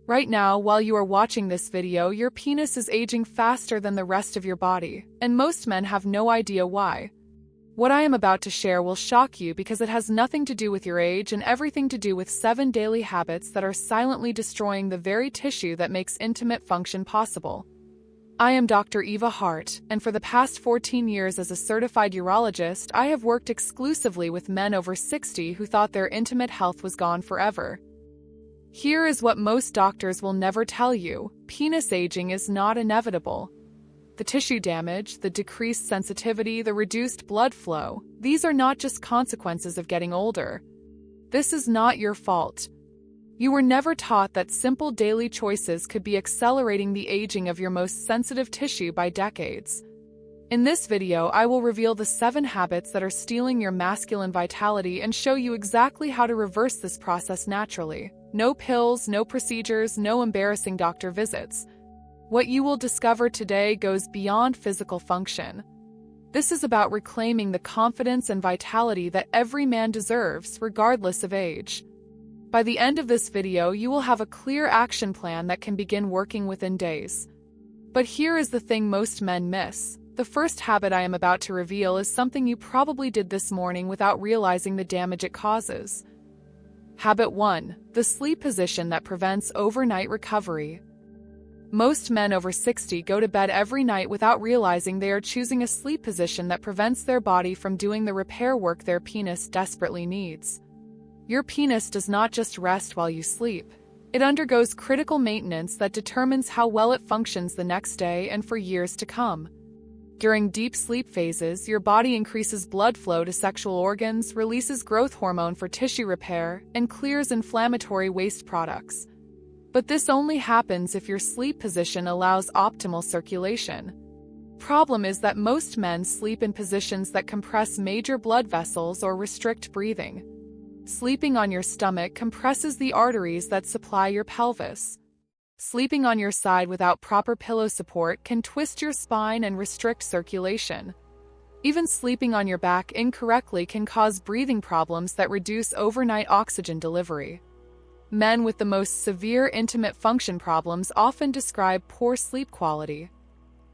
Right now, while you are watching this video, your penis is aging faster than the rest of your body, and most men have no idea why. What I am about to share will shock you because it has nothing to do with your age and everything to do with 7 daily habits that are silently destroying the very tissue that makes intimate function possible. I am Dr. Eva Hart, and for the past 14 years as a certified urologist, I have worked exclusively with men over 60 who thought their intimate health was gone forever. Here is what most doctors will never tell you: penis aging is not inevitable. The tissue damage, the decreased sensitivity, the reduced blood flow, these are not just consequences of getting older. This is not your fault. You were never taught that simple daily choices could be accelerating the aging of your most sensitive tissue by decades. In this video, I will reveal the 7 habits that are stealing your masculine vitality and show you exactly how to reverse this process naturally. No pills, no procedures, no embarrassing doctor visits. What you will discover today goes beyond physical function. This is about reclaiming the confidence and vitality that every man deserves, regardless of age. By the end of this video, you will have a clear action plan that can begin working within days. But here is the thing most men miss. The first habit I am about to reveal is something you probably did this morning without realizing the damage it causes. Habit 1. The sleep position that prevents overnight recovery. Most men over 60 go to bed every night without realizing they are choosing a sleep position that prevents their body from doing the repair work their penis desperately needs. Your penis does not just rest while you sleep. It undergoes critical maintenance that determines how well it functions the next day and for years to come. During deep sleep phases, your body increases blood flow to sexual organs, releases growth hormone for tissue repair, and clears inflammatory waste products. But this only happens if your sleep position allows optimal circulation. Problem is that most men sleep in positions that compress major blood vessels or restrict breathing. Sleeping on your stomach compresses the arteries that supply your pelvis. Sleeping on your side without proper pillow support can twist your spine and restrict circulation. Even sleeping on your back incorrectly can cause breathing problems that reduce overnight oxygen delivery. Men with the most severe intimate function problems often describe poor sleep quality.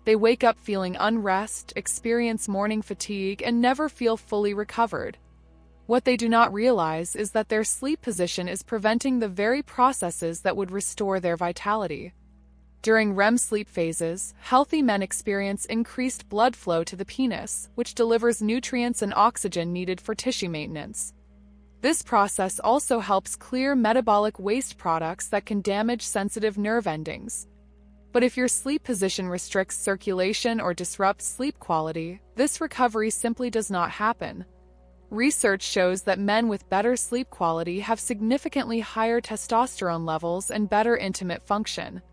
They wake up feeling unrest, experience morning fatigue, and never feel fully recovered. What they do not realize is that their sleep position is preventing the very processes that would restore their vitality. During REM sleep phases, healthy men experience increased blood flow to the penis, which delivers nutrients and oxygen needed for tissue maintenance. This process also helps clear metabolic waste products that can damage sensitive nerve endings. But if your sleep position restricts circulation or disrupts sleep quality, this recovery simply does not happen. Research shows that men with better sleep quality have significantly higher testosterone levels and better intimate function.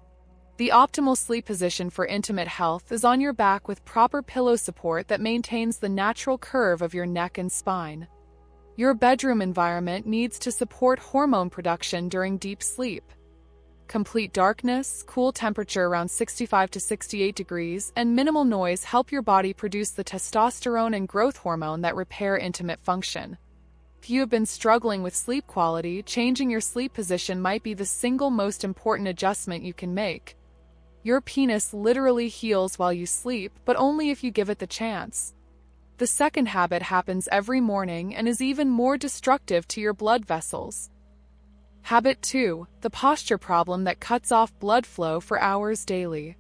The optimal sleep position for intimate health is on your back with proper pillow support that maintains the natural curve of your neck and spine. Your bedroom environment needs to support hormone production during deep sleep. Complete darkness, cool temperature around 65 to 68 degrees, and minimal noise help your body produce the testosterone and growth hormone that repair intimate function. If you have been struggling with sleep quality, changing your sleep position might be the single most important adjustment you can make. Your penis literally heals while you sleep, but only if you give it the chance. The second habit happens every morning and is even more destructive to your blood vessels. Habit 2. The posture problem that cuts off blood flow for hours daily.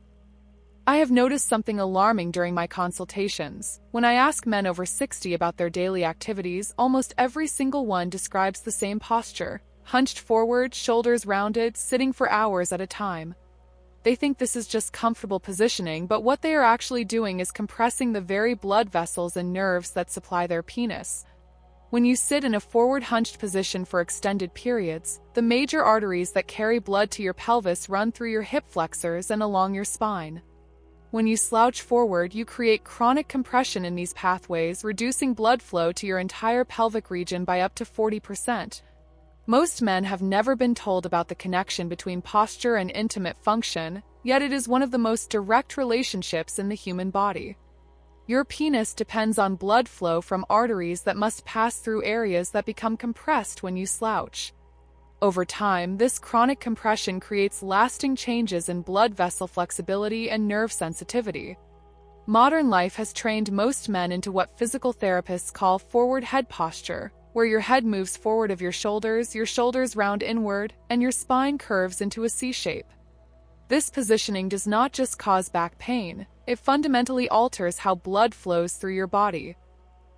I have noticed something alarming during my consultations. When I ask men over 60 about their daily activities, almost every single one describes the same posture: hunched forward, shoulders rounded, sitting for hours at a time. They think this is just comfortable positioning, but what they are actually doing is compressing the very blood vessels and nerves that supply their penis. When you sit in a forward hunched position for extended periods, the major arteries that carry blood to your pelvis run through your hip flexors and along your spine. When you slouch forward, you create chronic compression in these pathways, reducing blood flow to your entire pelvic region by up to 40%. Most men have never been told about the connection between posture and intimate function, yet it is one of the most direct relationships in the human body. Your penis depends on blood flow from arteries that must pass through areas that become compressed when you slouch. Over time, this chronic compression creates lasting changes in blood vessel flexibility and nerve sensitivity. Modern life has trained most men into what physical therapists call forward head posture, where your head moves forward of your shoulders round inward, and your spine curves into a C shape. This positioning does not just cause back pain, it fundamentally alters how blood flows through your body.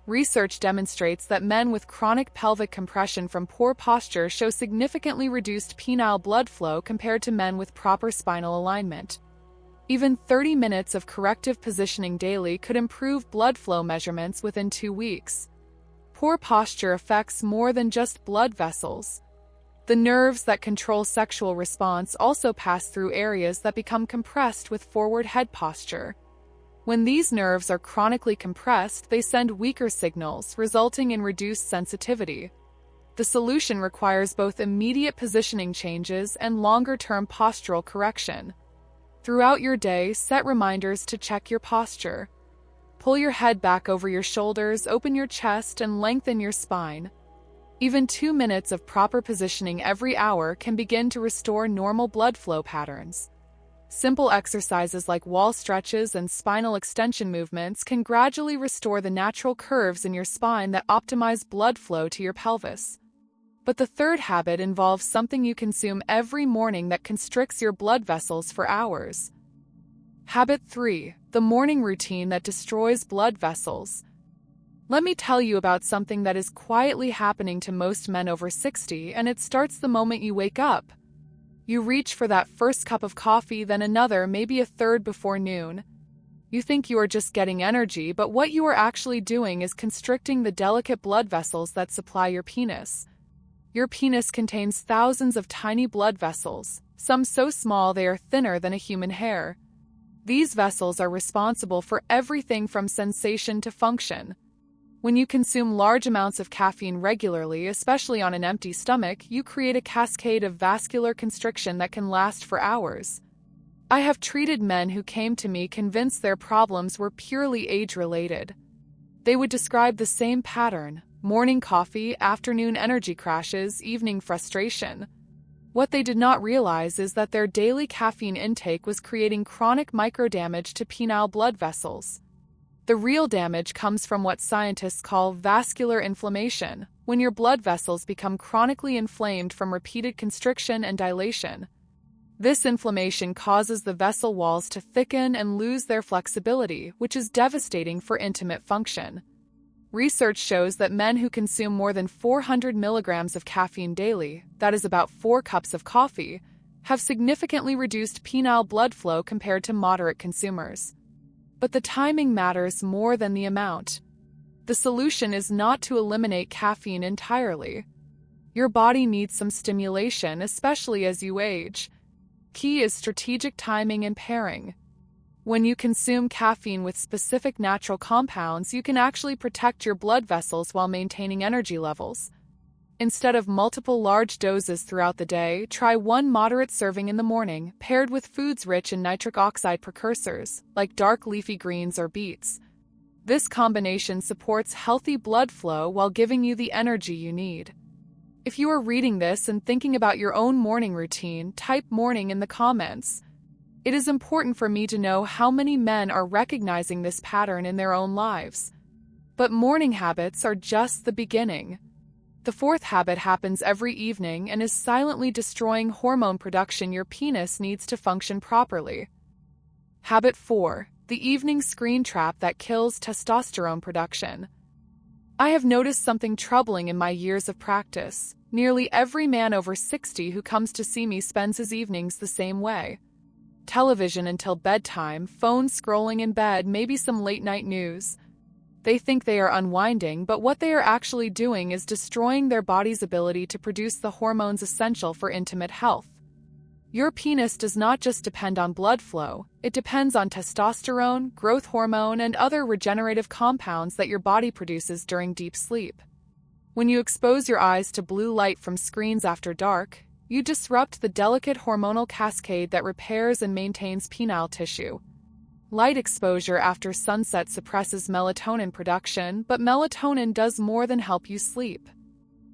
Research demonstrates that men with chronic pelvic compression from poor posture show significantly reduced penile blood flow compared to men with proper spinal alignment. Even 30 minutes of corrective positioning daily could improve blood flow measurements within 2 weeks. Poor posture affects more than just blood vessels. The nerves that control sexual response also pass through areas that become compressed with forward head posture. When these nerves are chronically compressed, they send weaker signals, resulting in reduced sensitivity. The solution requires both immediate positioning changes and longer-term postural correction. Throughout your day, set reminders to check your posture. Pull your head back over your shoulders, open your chest, and lengthen your spine. Even 2 minutes of proper positioning every hour can begin to restore normal blood flow patterns. Simple exercises like wall stretches and spinal extension movements can gradually restore the natural curves in your spine that optimize blood flow to your pelvis. But the third habit involves something you consume every morning that constricts your blood vessels for hours. Habit 3: the morning routine that destroys blood vessels. Let me tell you about something that is quietly happening to most men over 60, and it starts the moment you wake up. You reach for that first cup of coffee, then another, maybe a third before noon. You think you are just getting energy, but what you are actually doing is constricting the delicate blood vessels that supply your penis. Your penis contains thousands of tiny blood vessels, some so small they are thinner than a human hair. These vessels are responsible for everything from sensation to function. When you consume large amounts of caffeine regularly, especially on an empty stomach, you create a cascade of vascular constriction that can last for hours. I have treated men who came to me convinced their problems were purely age-related. They would describe the same pattern: morning coffee, afternoon energy crashes, evening frustration. What they did not realize is that their daily caffeine intake was creating chronic microdamage to penile blood vessels. The real damage comes from what scientists call vascular inflammation, when your blood vessels become chronically inflamed from repeated constriction and dilation. This inflammation causes the vessel walls to thicken and lose their flexibility, which is devastating for intimate function. Research shows that men who consume more than 400 milligrams of caffeine daily, that is about 4 cups of coffee, have significantly reduced penile blood flow compared to moderate consumers. But the timing matters more than the amount. The solution is not to eliminate caffeine entirely. Your body needs some stimulation, especially as you age. Key is strategic timing and pairing. When you consume caffeine with specific natural compounds, you can actually protect your blood vessels while maintaining energy levels. Instead of multiple large doses throughout the day, try one moderate serving in the morning, paired with foods rich in nitric oxide precursors, like dark leafy greens or beets. This combination supports healthy blood flow while giving you the energy you need. If you are reading this and thinking about your own morning routine, type morning in the comments. It is important for me to know how many men are recognizing this pattern in their own lives. But morning habits are just the beginning. The fourth habit happens every evening and is silently destroying hormone production your penis needs to function properly. Habit 4: the evening screen trap that kills testosterone production. I have noticed something troubling in my years of practice. Nearly every man over 60 who comes to see me spends his evenings the same way. Television until bedtime, phone scrolling in bed, maybe some late-night news. They think they are unwinding, but what they are actually doing is destroying their body's ability to produce the hormones essential for intimate health. Your penis does not just depend on blood flow, it depends on testosterone, growth hormone, and other regenerative compounds that your body produces during deep sleep. When you expose your eyes to blue light from screens after dark, you disrupt the delicate hormonal cascade that repairs and maintains penile tissue. Light exposure after sunset suppresses melatonin production, but melatonin does more than help you sleep.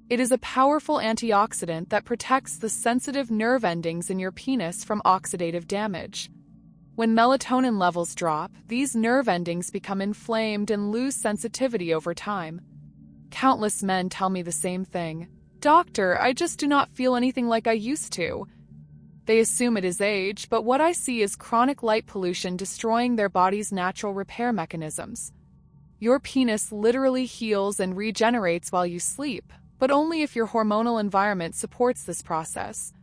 It is a powerful antioxidant that protects the sensitive nerve endings in your penis from oxidative damage. When melatonin levels drop, these nerve endings become inflamed and lose sensitivity over time. Countless men tell me the same thing. "Doctor, I just do not feel anything like I used to." They assume it is age, but what I see is chronic light pollution destroying their body's natural repair mechanisms. Your penis literally heals and regenerates while you sleep, but only if your hormonal environment supports this process.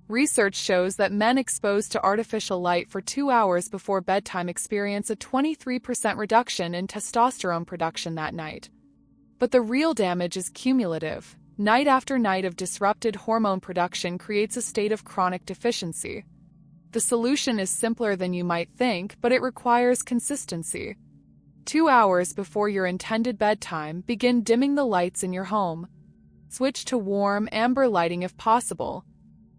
Research shows that men exposed to artificial light for 2 hours before bedtime experience a 23% reduction in testosterone production that night. But the real damage is cumulative. Night after night of disrupted hormone production creates a state of chronic deficiency. The solution is simpler than you might think, but it requires consistency. 2 hours before your intended bedtime, begin dimming the lights in your home. Switch to warm, amber lighting if possible.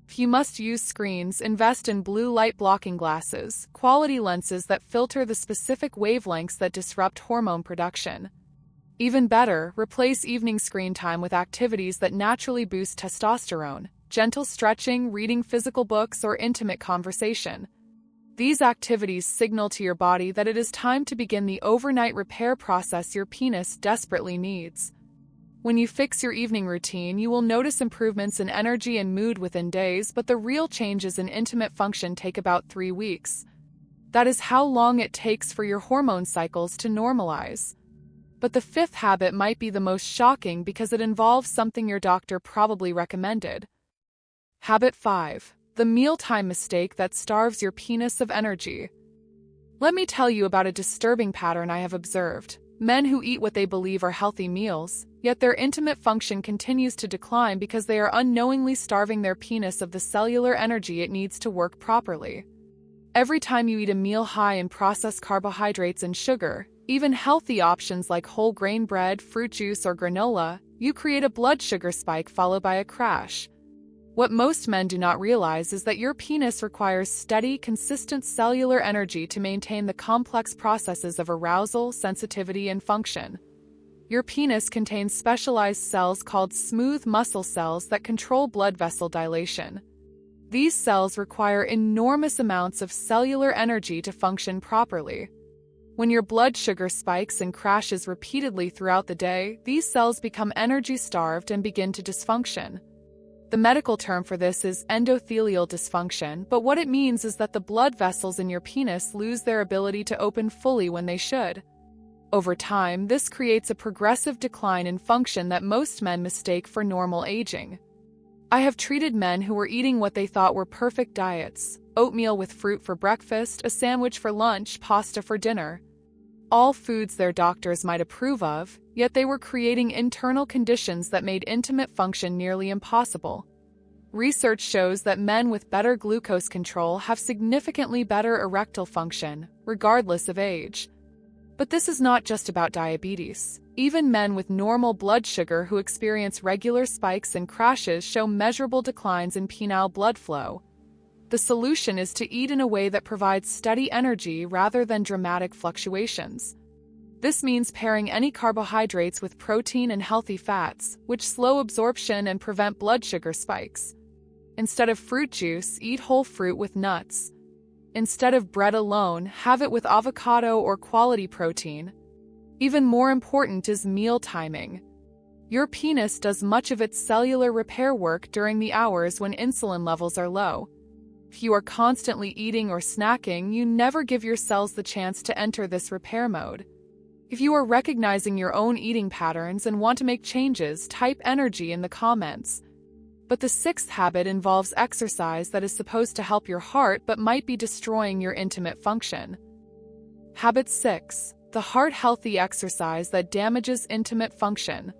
If you must use screens, invest in blue light blocking glasses, quality lenses that filter the specific wavelengths that disrupt hormone production. Even better, replace evening screen time with activities that naturally boost testosterone, gentle stretching, reading physical books, or intimate conversation. These activities signal to your body that it is time to begin the overnight repair process your penis desperately needs. When you fix your evening routine, you will notice improvements in energy and mood within days, but the real changes in intimate function take about 3 weeks. That is how long it takes for your hormone cycles to normalize. But the fifth habit might be the most shocking because it involves something your doctor probably recommended. Habit 5. The mealtime mistake that starves your penis of energy. Let me tell you about a disturbing pattern I have observed. Men who eat what they believe are healthy meals, yet their intimate function continues to decline because they are unknowingly starving their penis of the cellular energy it needs to work properly. Every time you eat a meal high in processed carbohydrates and sugar, even healthy options like whole grain bread, fruit juice, or granola, you create a blood sugar spike followed by a crash. What most men do not realize is that your penis requires steady, consistent cellular energy to maintain the complex processes of arousal, sensitivity, and function. Your penis contains specialized cells called smooth muscle cells that control blood vessel dilation. These cells require enormous amounts of cellular energy to function properly. When your blood sugar spikes and crashes repeatedly throughout the day, these cells become energy-starved and begin to dysfunction. The medical term for this is endothelial dysfunction, but what it means is that the blood vessels in your penis lose their ability to open fully when they should. Over time, this creates a progressive decline in function that most men mistake for normal aging. I have treated men who were eating what they thought were perfect diets: oatmeal with fruit for breakfast, a sandwich for lunch, pasta for dinner. All foods their doctors might approve of, yet they were creating internal conditions that made intimate function nearly impossible. Research shows that men with better glucose control have significantly better erectile function, regardless of age. But this is not just about diabetes. Even men with normal blood sugar who experience regular spikes and crashes show measurable declines in penile blood flow. The solution is to eat in a way that provides steady energy rather than dramatic fluctuations. This means pairing any carbohydrates with protein and healthy fats, which slow absorption and prevent blood sugar spikes. Instead of fruit juice, eat whole fruit with nuts. Instead of bread alone, have it with avocado or quality protein. Even more important is meal timing. Your penis does much of its cellular repair work during the hours when insulin levels are low. If you are constantly eating or snacking, you never give your cells the chance to enter this repair mode. If you are recognizing your own eating patterns and want to make changes, type energy in the comments. But the sixth habit involves exercise that is supposed to help your heart but might be destroying your intimate function. Habit 6. The heart-healthy exercise that damages intimate function.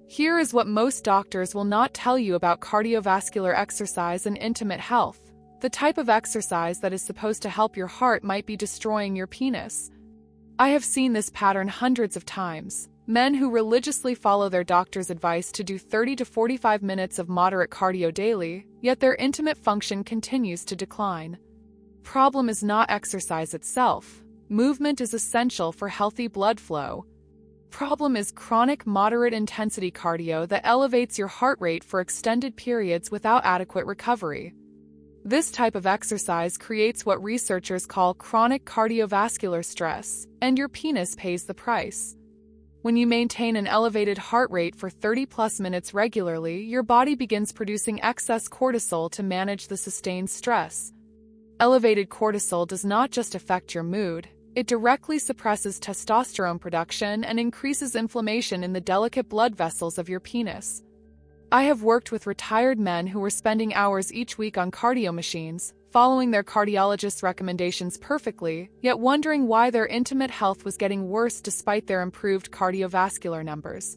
Here is what most doctors will not tell you about cardiovascular exercise and intimate health. The type of exercise that is supposed to help your heart might be destroying your penis. I have seen this pattern hundreds of times. Men who religiously follow their doctor's advice to do 30 to 45 minutes of moderate cardio daily, yet their intimate function continues to decline. Problem is not exercise itself. Movement is essential for healthy blood flow. problem is chronic moderate-intensity cardio that elevates your heart rate for extended periods without adequate recovery. This type of exercise creates what researchers call chronic cardiovascular stress, and your penis pays the price. When you maintain an elevated heart rate for 30+ minutes regularly, your body begins producing excess cortisol to manage the sustained stress. Elevated cortisol does not just affect your mood, it directly suppresses testosterone production and increases inflammation in the delicate blood vessels of your penis. I have worked with retired men who were spending hours each week on cardio machines, following their cardiologist's recommendations perfectly, yet wondering why their intimate health was getting worse despite their improved cardiovascular numbers.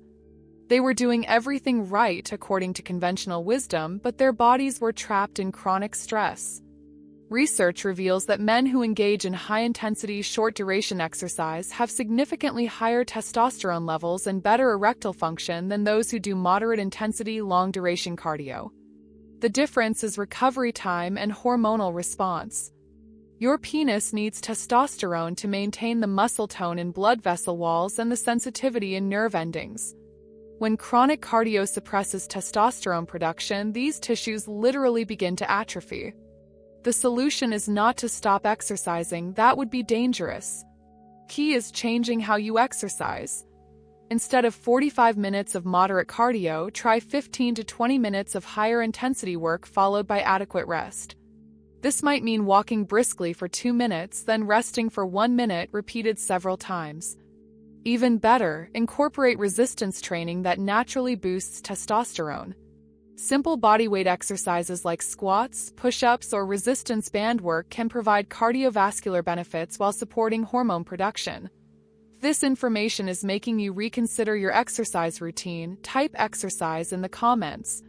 They were doing everything right according to conventional wisdom, but their bodies were trapped in chronic stress. Research reveals that men who engage in high-intensity, short-duration exercise have significantly higher testosterone levels and better erectile function than those who do moderate-intensity, long-duration cardio. The difference is recovery time and hormonal response. Your penis needs testosterone to maintain the muscle tone in blood vessel walls and the sensitivity in nerve endings. When chronic cardio suppresses testosterone production, these tissues literally begin to atrophy. The solution is not to stop exercising, that would be dangerous. Key is changing how you exercise. Instead of 45 minutes of moderate cardio, try 15 to 20 minutes of higher intensity work followed by adequate rest. This might mean walking briskly for 2 minutes, then resting for 1 minute, repeated several times. Even better, incorporate resistance training that naturally boosts testosterone. Simple bodyweight exercises like squats, push-ups, or resistance band work can provide cardiovascular benefits while supporting hormone production. If this information is making you reconsider your exercise routine, type exercise in the comments.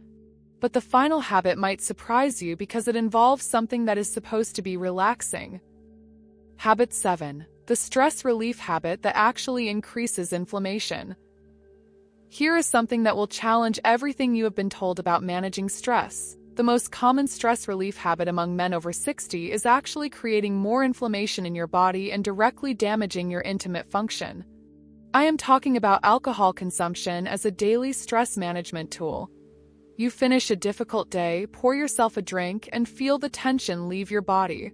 But the final habit might surprise you because it involves something that is supposed to be relaxing. Habit 7. The stress relief habit that actually increases inflammation. Here is something that will challenge everything you have been told about managing stress. The most common stress relief habit among men over 60 is actually creating more inflammation in your body and directly damaging your intimate function. I am talking about alcohol consumption as a daily stress management tool. You finish a difficult day, pour yourself a drink, and feel the tension leave your body.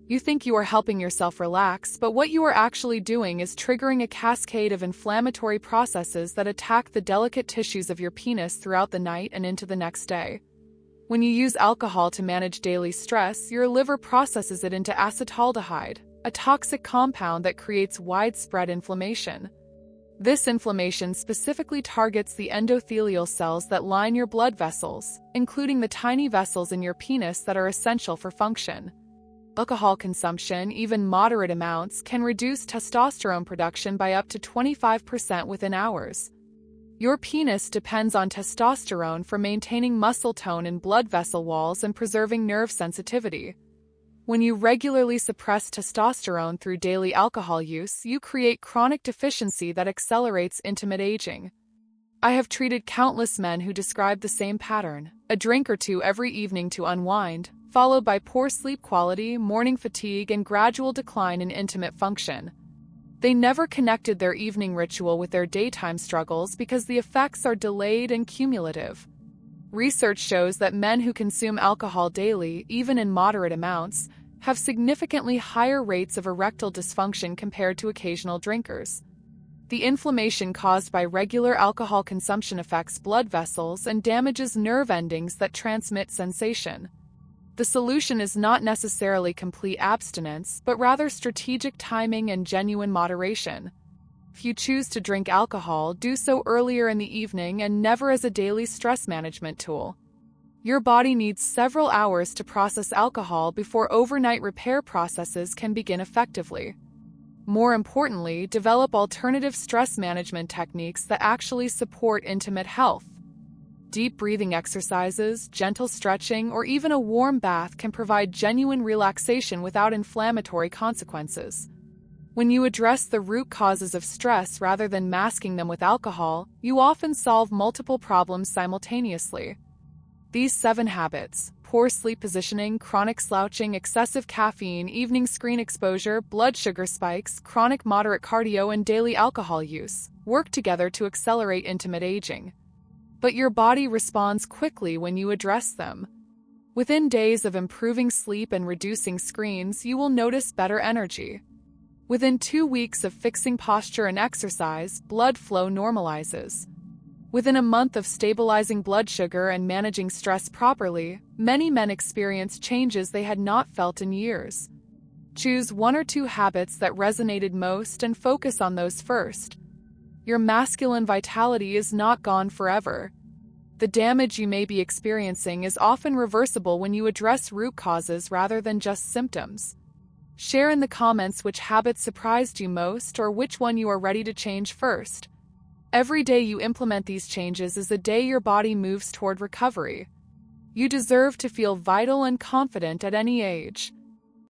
You think you are helping yourself relax, but what you are actually doing is triggering a cascade of inflammatory processes that attack the delicate tissues of your penis throughout the night and into the next day. When you use alcohol to manage daily stress, your liver processes it into acetaldehyde, a toxic compound that creates widespread inflammation. This inflammation specifically targets the endothelial cells that line your blood vessels, including the tiny vessels in your penis that are essential for function. Alcohol consumption, even moderate amounts, can reduce testosterone production by up to 25% within hours. Your penis depends on testosterone for maintaining muscle tone in blood vessel walls and preserving nerve sensitivity. When you regularly suppress testosterone through daily alcohol use, you create chronic deficiency that accelerates intimate aging. I have treated countless men who describe the same pattern: a drink or two every evening to unwind, followed by poor sleep quality, morning fatigue, and gradual decline in intimate function. They never connected their evening ritual with their daytime struggles because the effects are delayed and cumulative. Research shows that men who consume alcohol daily, even in moderate amounts, have significantly higher rates of erectile dysfunction compared to occasional drinkers. The inflammation caused by regular alcohol consumption affects blood vessels and damages nerve endings that transmit sensation. The solution is not necessarily complete abstinence, but rather strategic timing and genuine moderation. If you choose to drink alcohol, do so earlier in the evening and never as a daily stress management tool. Your body needs several hours to process alcohol before overnight repair processes can begin effectively. More importantly, develop alternative stress management techniques that actually support intimate health. Deep breathing exercises, gentle stretching, or even a warm bath can provide genuine relaxation without inflammatory consequences. When you address the root causes of stress rather than masking them with alcohol, you often solve multiple problems simultaneously. These 7 habits: poor sleep positioning, chronic slouching, excessive caffeine, evening screen exposure, blood sugar spikes, chronic moderate cardio, and daily alcohol use, work together to accelerate intimate aging. But your body responds quickly when you address them. Within days of improving sleep and reducing screens, you will notice better energy. Within 2 weeks of fixing posture and exercise, blood flow normalizes. Within a month of stabilizing blood sugar and managing stress properly, many men experience changes they had not felt in years. Choose 1 or 2 habits that resonated most and focus on those first. Your masculine vitality is not gone forever. The damage you may be experiencing is often reversible when you address root causes rather than just symptoms. Share in the comments which habit surprised you most or which one you are ready to change first. Every day you implement these changes is a day your body moves toward recovery. You deserve to feel vital and confident at any age.